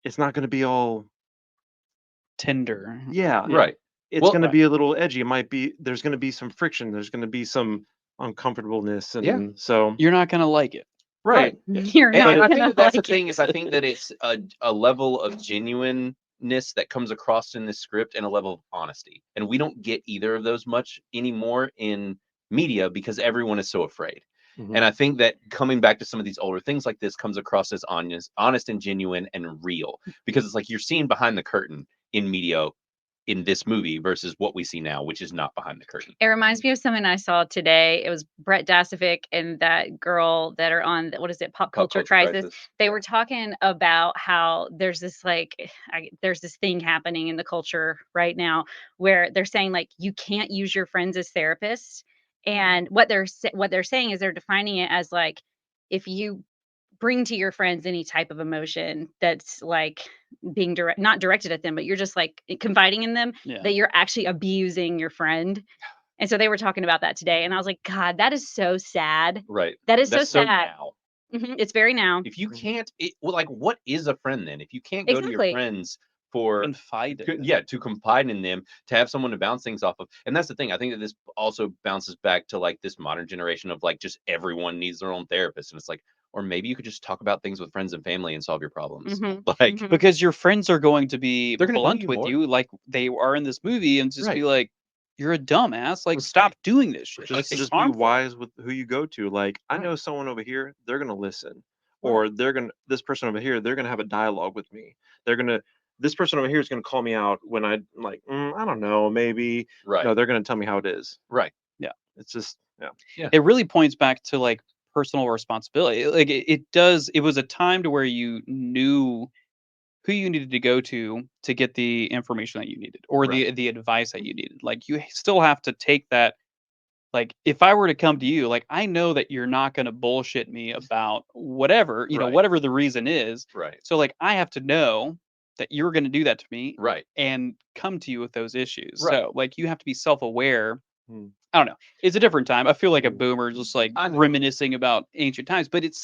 it's not gonna be all, Tender. yeah, Right. it's Well, gonna right. be a little edgy. It might be, there's gonna be some friction, there's gonna be some uncomfortableness, Yeah. and so You're not gonna like it. right. You're And not I think gonna that that's the like thing it. is I think that it's a level of genuineness that comes across in this script and a level of honesty. And we don't get either of those much anymore in media because everyone is so afraid. Mhm. And I think that coming back to some of these older things like this comes across as honest and genuine and real because it's like you're seeing behind the curtain in media in this movie versus what we see now, which is not behind the curtain. It reminds me of something I saw today. It was Brett Dasovic and that girl that are on what is it, Pop Culture Crisis. They were talking about how there's this there's this thing happening in the culture right now where they're saying like you can't use your friends as therapists, and what they're saying is they're defining it as like if you bring to your friends any type of emotion that's like being not directed at them, but you're just like confiding in them, Yeah. that you're actually abusing your friend. And so they were talking about that today, and I was like, God, that is so sad. Right. That is so That's so sad. now. It's very now. If you can't, well, like, what is a friend then? If you can't go to your Exactly. friends for, Confide in them. yeah, to confide in them, to have someone to bounce things off of. And that's the thing. I think that this also bounces back to like this modern generation of like just everyone needs their own therapist. And it's like, or maybe you could just talk about things with friends and family and solve your problems. Mhm, Like, mhm. Because your friends are going to be They're gonna know blunt you with more. you like they are in this movie and just Right. be like, you're a dumbass. Like, Right. stop doing this shit. Just Like, it's just be harmful. wise with who you go to. Like, I Right. know someone over here, they're gonna listen, or this person over here, they're gonna have a dialogue with me. This person over here is gonna call me out when I like, I don't know, maybe. right. No, they're gonna tell me how it is. Right. It's just, yeah. It really points back to like personal responsibility. Like it was a time to where you knew who you needed to go to get the information that you needed or Right. the advice that you needed. Like you still have to take that. Like if I were to come to you, like I know that you're not going to bullshit me about whatever, Right. whatever the reason is. Right. So like I have to know that you're going to do that to me Right. and come to you with those issues. Right. So like you have to be self-aware. Hmm. I don't know. It's a different time. I feel like a boomer just like I know. reminiscing about ancient times, but it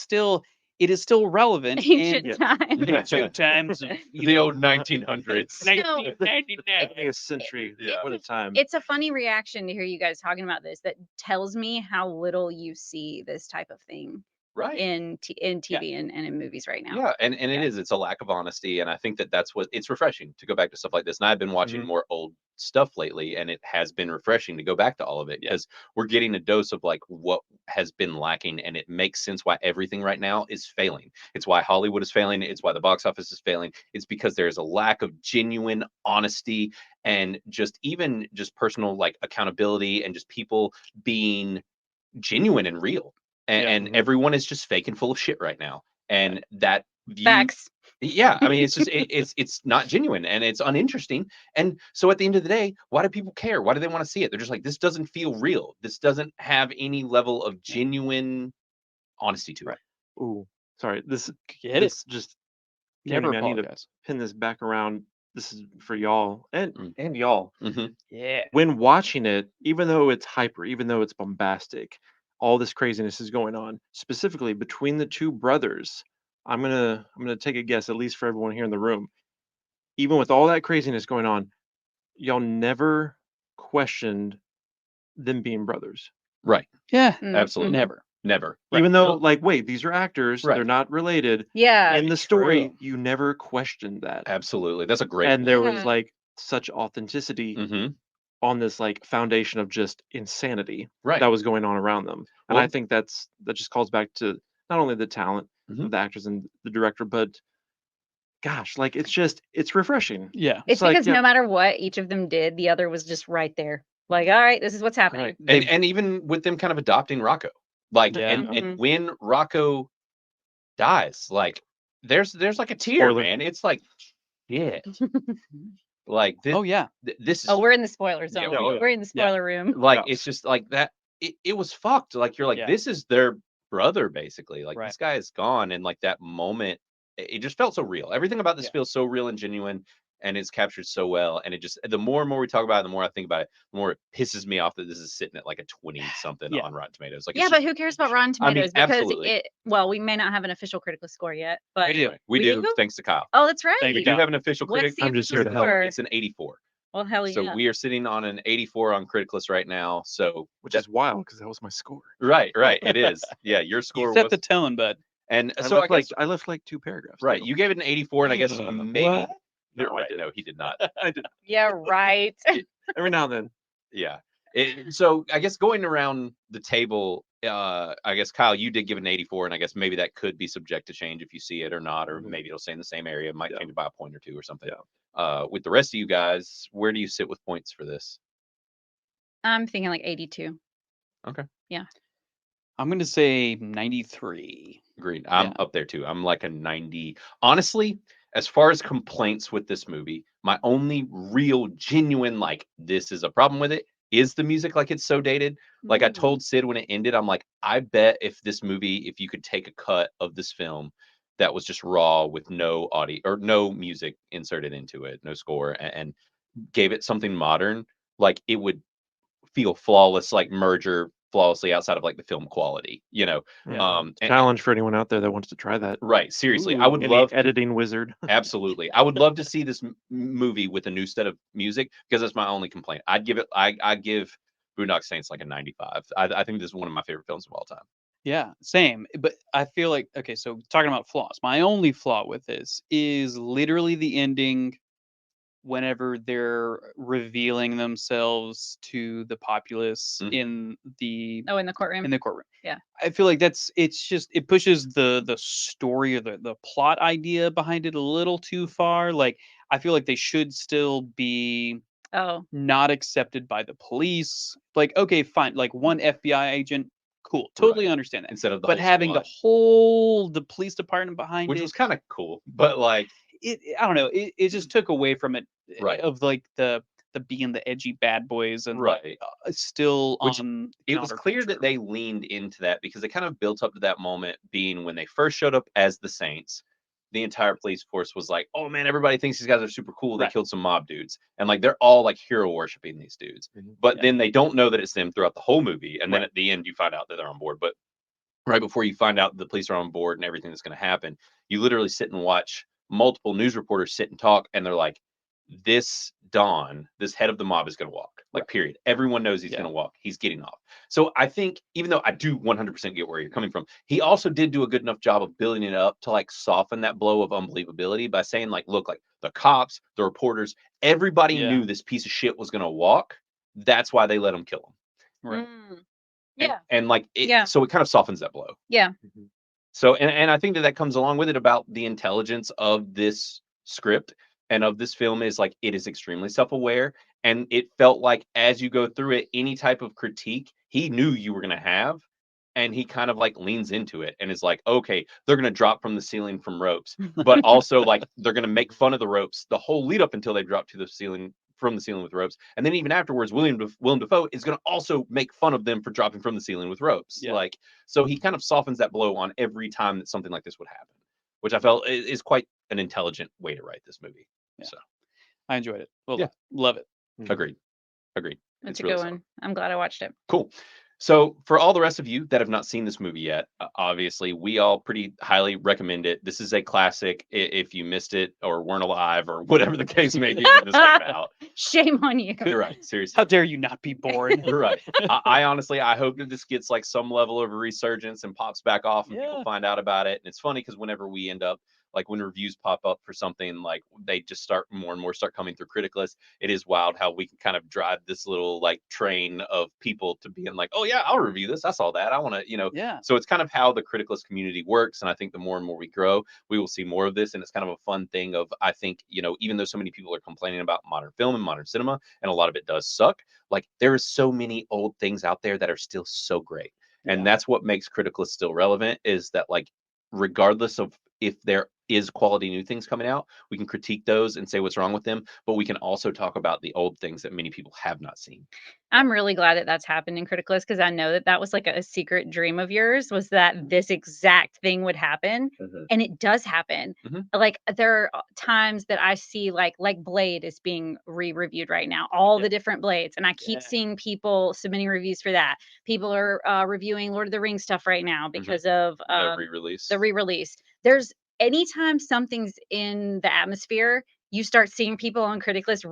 is still relevant. Ancient Yeah. times. Ancient times of, The old 1900s. No. 1999. A century. Yeah. What a time. It's a funny reaction to hear you guys talking about this that tells me how little you see this type of thing Right. in TV and in movies right now. Yeah, and it's a lack of honesty, and I think that that's what it's refreshing to go back to stuff like this. And I've been watching Mhm. more old stuff lately, and it has been refreshing to go back to all of it Yeah. because we're getting a dose of like what has been lacking, and it makes sense why everything right now is failing. It's why Hollywood is failing. It's why the box office is failing. It's because there's a lack of genuine honesty and just even just personal like accountability and just people being genuine and real. Yeah. And Mhm. everyone is just fake and full of shit right now. And that view, Facts. yeah, I mean, it's just it's not genuine and it's uninteresting. And so at the end of the day, why do people care? Why do they want to see it? They're just like, this doesn't feel real. This doesn't have any level of genuine honesty to it. Right. Ooh, sorry. Get it. This just came to Never me. I need to apologize. pin this back around. This is for y'all and Mm. y'all. Mhm. Yeah. When watching it, even though it's hyper, even though it's bombastic, all this craziness is going on. Specifically between the two brothers, I'm gonna take a guess, at least for everyone here in the room. Even with all that craziness going on, y'all never questioned them being brothers. Right. Yeah. Absolutely. Never. Never. Even Right. though, No, like, wait, these are actors, Right. they're not related. Yeah. In the story, True. you never questioned that. absolutely. That's a great And there Yeah. was like such authenticity hmm on this like foundation of just insanity Right. that was going on around them. And I Well- think that just calls back to not only the talent Mhm. of the actors and the director, but gosh, like it's refreshing. Yeah. It's like, because yeah. no matter what each of them did, the other was just right there. Like, all right, this is what's happening. Right. And even with them kind of adopting Rocco. Like Yeah. and Mhm. when Rocco dies, like there's like a tear, Spoiler. man. It's like shit. Like this Oh yeah. this is Oh, we're in the spoiler Yeah, zone. we are. We're in the Yeah. spoiler room. like Yeah. it's just like that it was fucked. Like you're like, Yeah. this is their brother basically. Like Right. this guy is gone, and like that moment, it just felt so real. Everything about this Yeah. feels so real and genuine, and it's captured so well. And it just, the more and more we talk about it, the more I think about it, the more it pisses me off that this is sitting at like a 20 something Yeah. on Rotten Tomatoes. Like, Yeah, it's but just, who cares about Rotten I mean, Tomatoes? Because absolutely. well, we may not have an official critical score yet, but We do. Right. We We do, do? thanks to Kyle. oh, that's right. Thank We you, do Kyle. have an official What's critic. the I'm just official here to help. score? It's an 84. Well, hell So yeah. we are sitting on an 84 on Criticlist right now. So Which is wild because that was my score. right, it is. Yeah, your You score set was, the tone, bud. and I so I left guess I left like 2 paragraphs. right, too. you gave it an 84, and I guess maybe What? no, No, I right, didn't. no, he did not. I did Yeah, right. every now and then. Yeah. So I guess going around the table, I guess Kyle, you did give it an 84, and I guess maybe that could be subject to change if you see it or not, or Mhm. maybe it'll stay in the same area. It might Yeah. change by a point or two or something. Yeah. With the rest of you guys, where do you sit with points for this? I'm thinking like 82. Okay. I'm going to say 93. Agreed. I'm Yeah. up there too. I'm like a 90. Honestly, as far as complaints with this movie, my only real genuine, like, this is a problem with it is the music. Like, it's so dated. Like, I told Sid when it ended, I'm like, I bet if this movie, if you could take a cut of this film that was just raw with no audio or no music inserted into it, no score, and gave it something modern, like, it would feel flawless, like merger flawlessly outside of like the film quality, you know. Yeah. Challenge for anyone out there that wants to try that. Right, seriously, I Ooh. would Any love to, editing wizard. absolutely, I would love to see this movie with a new set of music, because that's my only complaint. I'd give it, I give Boondock Saints like a 95. I think this is one of my favorite films of all time. Yeah, same. But I feel like, okay, so talking about flaws, my only flaw with this is literally the ending whenever they're revealing themselves to the populace Mhm. in the Oh, in the courtroom. courtroom. Yeah. I feel like it's just, it pushes the story or the plot idea behind it a little too far. Like, I feel like they should still be Oh, not accepted by the police. Like, okay, fine. Like one FBI agent, cool. Totally Right. understand that. Instead of the But whole having the police department behind which it, was kind of cool, but like, I don't know. It just took away from it, right, of like the being the edgy bad boys and like right. still Which, on it was clear that they leaned into that because they kind of built up to that moment being when they first showed up as the Saints. The entire police force was like, "Oh man, everybody thinks these guys are super cool. They Right. killed some mob dudes," and like they're all like hero worshiping these dudes. Mhm. But Yeah. then they don't know that it's them throughout the whole movie, and then Right. at the end you find out that they're on board. But right before you find out the police are on board and everything that's going to happen, you literally sit and watch multiple news reporters sit and talk, and they're like, this Don, this head of the mob, is going to walk. Like, Right. period. Everyone knows he's Yeah. going to walk. He's getting off. So I think, even though I do 100% get where you're coming from, he also did do a good enough job of building it up to like soften that blow of unbelievability by saying, like, look, like the cops, the reporters, everybody Yeah. knew this piece of shit was going to walk. That's why they let him kill him. Right. Yeah. And like, Yeah. so it kind of softens that blow. Yeah. Mhm. So, and I think that comes along with it about the intelligence of this script and of this film is like, it is extremely self-aware. And it felt like as you go through it, any type of critique he knew you were going to have. And he kind of like leans into it and is like, okay, they're going to drop from the ceiling from ropes, but also like they're going to make fun of the ropes the whole lead up until they drop to the ceiling, from the ceiling with ropes. And then even afterwards, Willem Dafoe is going to also make fun of them for dropping from the ceiling with ropes. Yeah. Like, so he kind of softens that blow on every time that something like this would happen, which I felt is quite an intelligent way to write this movie. Yeah. So I enjoyed it. Well, Yeah. love it. agreed. That's It's a really good solid. one. I'm glad I watched it. Cool. So for all the rest of you that have not seen this movie yet, obviously we all pretty highly recommend it. This is a classic. If you missed it or weren't alive or whatever the case may be when this came out, Shame on you. you're right. Seriously. How dare you not be born? Right. I honestly, I hope that this gets like some level of a resurgence and pops back off and people Yeah. find out about it. And it's funny because whenever we end up, like when reviews pop up for something, like they just start more and more start coming through Critic List. It is wild how we can kind of drive this little like train of people to being like, oh yeah, I'll review this. I saw that. I want to, Yeah. So it's kind of how the Critic List community works. And I think the more and more we grow, we will see more of this. And it's kind of a fun thing of, I think, even though so many people are complaining about modern film and modern cinema, and a lot of it does suck, like there is so many old things out there that are still so great. And Yeah. that's what makes Critic List still relevant, is that like regardless of if they're is quality new things coming out. We can critique those and say what's wrong with them, but we can also talk about the old things that many people have not seen. I'm really glad that that's happened in Criticlist because I know that that was like a secret dream of yours was that this exact thing would happen, and it does happen. Like there are times that I see like Blade is being re-reviewed right now, all the different Blades, and I keep seeing people submitting reviews for that. People are reviewing Lord of the Rings stuff right now because of The re-release. the re-release. There's anytime something's in the atmosphere, you start seeing people on Criticlist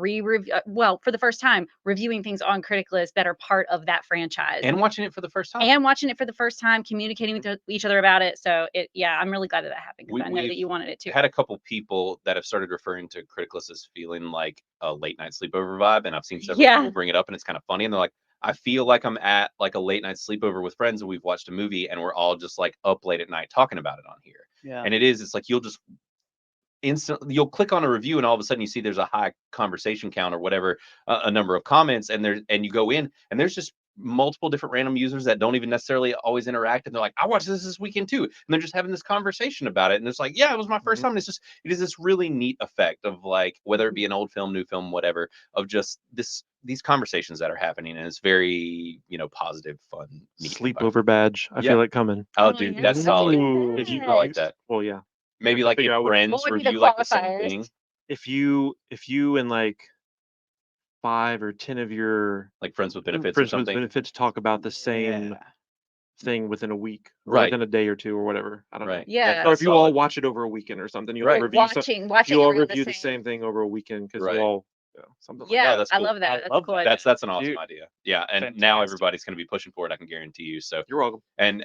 well, for the first time, reviewing things on Criticlist that are part of that franchise. And watching it for the first time. And watching it for the first time, communicating with each other about it. So I'm really glad that that happened because I know that you wanted it too. Had a couple people that have started referring to Criticlist as feeling like a late night sleepover vibe, and I've seen several people bring it up, and it's kind of funny. And they're like, I feel like I'm at like a late night sleepover with friends, and we've watched a movie, and we're all just like up late at night talking about it on here. Yeah. And it's like you'll just you'll click on a review, and all of a sudden you see there's a high conversation count or whatever, a number of comments, and you go in, and there's just multiple different random users that don't even necessarily always interact, and they're like, I watched this weekend too, and they're just having this conversation about it, and it's like, yeah, it was my first time. And it is this really neat effect of like, whether it be an old film, new film, whatever, of just these conversations that are happening, and it's very, positive, fun, neat Sleepover badge. I feel it coming. Oh, dude, that's solid. If you I like that. Well, yeah. Maybe have to like figure if out friends what would be the review like the same qualifiers? thing, If you and like 5 or 10 of your like friends with benefits or friends with something. benefits talk about the same thing within a week, or Right. within a day or two, or whatever. I don't know. Right. Yeah. Or if you all watch it over a weekend or something, you'll Right. review Watching you all around review the same thing over a weekend because Right. you all something like Yeah, Oh, that's I cool. love that. I That's love cool. that. That's an awesome Dude, idea. Yeah, and now fantastic. everybody's going to be pushing for it. I can guarantee you. So, You're welcome. and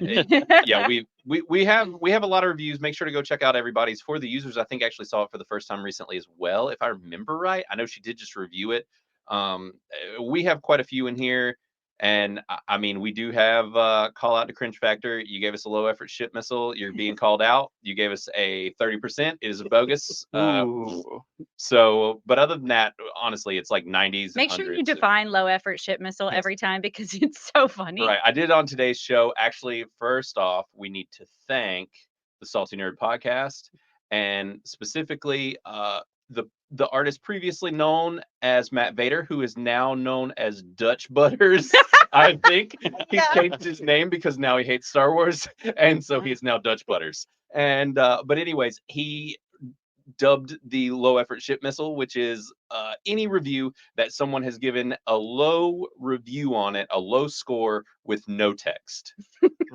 yeah, we have a lot of reviews. Make sure to go check out everybody's. For the users, I think actually saw it for the first time recently as well, if I remember right. I know she did just review it. We have quite a few in here. And I mean, we do have call out to Cringe Factor. You gave us a low effort ship missile. You're being called out. You gave us a 30%. It is a bogus. Ooh. So, but other than that, honestly, it's like 90s. Make and sure you 100s. define low effort ship missile every time because it's so funny. Right. I did it on today's show. Actually, first off, we need to thank the Salty Nerd Podcast, and specifically the artist previously known as Matt Vader, who is now known as Dutch Butters. I think he's changed his name because now he hates Star Wars, and so he is now Dutch Butters. And but anyways, he dubbed the low effort ship missile, which is any review that someone has given a low review on it, a low score with no text.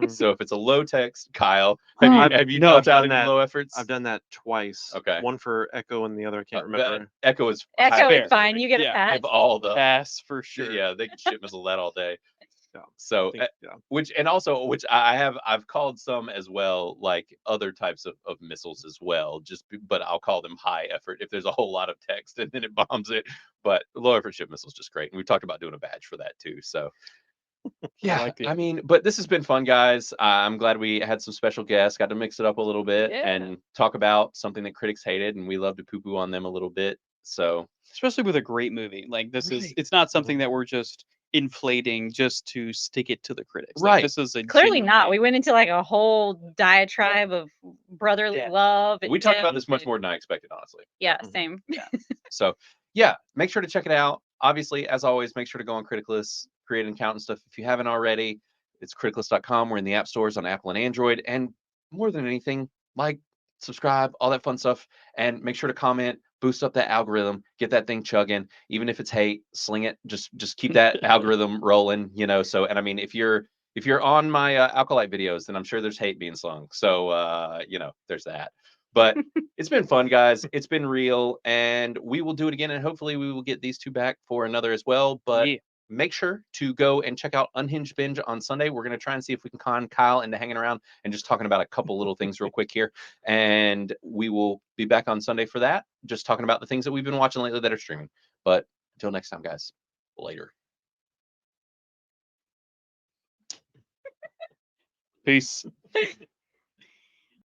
So if it's a low text, Kyle, have you I've topped out done any that. low efforts? I've done that twice. Okay. One for Echo and the other I can't remember. Echo is Echo Fair. is fine. You get a Yeah, pass. have all the Pass for sure. yeah, they can ship missile that all day. Yeah, So I think, which I've called some as well, like other types of missiles as well, but I'll call them high effort if there's a whole lot of text and then it bombs it. But low effort ship missile is just great, and we talked about doing a badge for that too. So yeah, like it. I mean, but this has been fun, guys. I'm glad we had some special guests, got to mix it up a little bit and talk about something that critics hated, and we love to poo-poo on them a little bit. So Especially with a great movie like this, it's not something that we're just inflating just to stick it to the critics. Like, Right. this is a Clearly genuine not. thing. We went into like a whole diatribe of brotherly love. And we talked about depth this much and- more than I expected, honestly. Yeah, same. So yeah, make sure to check it out. Obviously, as always, make sure to go on Criticlist, create an account and stuff if you haven't already. It's criticlist.com. We're in the app stores on Apple and Android. And more than anything, like, subscribe, all that fun stuff. And make sure to comment, boost up that algorithm, get that thing chugging. Even if it's hate, sling it. Just keep that algorithm rolling, So, and I mean, if you're on my Alkalite videos, then I'm sure there's hate being slung. So, there's that. But it's been fun, guys. It's been real, and we will do it again, and hopefully we will get these two back for another as well. But make sure to go and check out Unhinged Binge on Sunday. We're going to try and see if we can con Kyle into hanging around and just talking about a couple little things real quick here. And we will be back on Sunday for that, just talking about the things that we've been watching lately that are streaming. But until next time, guys, later. Peace.